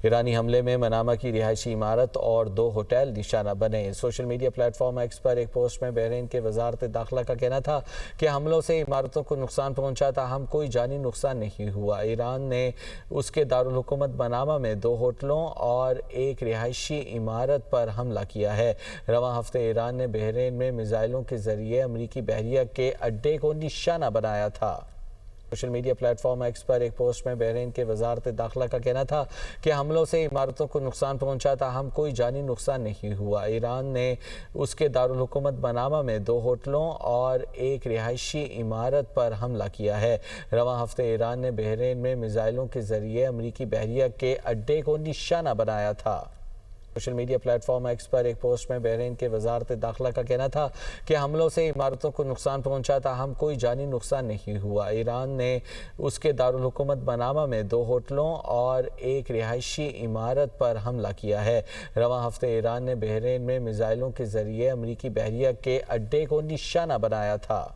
ایرانی حملے میں منامہ کی رہائشی عمارت اور 2 ہوٹل نشانہ بنے۔ Social media platform X پر ایک پوسٹ میں بحرین کے وزارت داخلہ کا کہنا تھا کہ حملوں سے عمارتوں کو نقصان پہنچا، تاہم کوئی جانی نقصان نہیں ہوا۔ ایران نے اس کے دارالحکومت منامہ میں 2 ہوٹلوں اور ایک رہائشی عمارت پر حملہ کیا ہے۔ رواں ہفتے ایران نے بحرین میں میزائلوں کے ذریعے امریکی بحریہ کے اڈے کو نشانہ بنایا تھا۔ Social media platform X پر ایک پوسٹ میں بحرین کے وزارت داخلہ کا کہنا تھا کہ حملوں سے عمارتوں کو نقصان پہنچا، تاہم کوئی جانی نقصان نہیں ہوا۔ ایران نے اس کے دارالحکومت منامہ میں 2 ہوٹلوں اور ایک رہائشی عمارت پر حملہ کیا ہے۔ رواں ہفتے ایران نے بحرین میں میزائلوں کے ذریعے امریکی بحریہ کے اڈے کو نشانہ بنایا تھا۔ Social media platform X پر ایک پوسٹ میں بحرین کے وزارت داخلہ کا کہنا تھا کہ حملوں سے عمارتوں کو نقصان پہنچا، تاہم کوئی جانی نقصان نہیں ہوا۔ ایران نے اس کے دارالحکومت منامہ میں 2 ہوٹلوں اور ایک رہائشی عمارت پر حملہ کیا ہے۔ رواں ہفتے ایران نے بحرین میں میزائلوں کے ذریعے امریکی بحریہ کے اڈے کو نشانہ بنایا تھا۔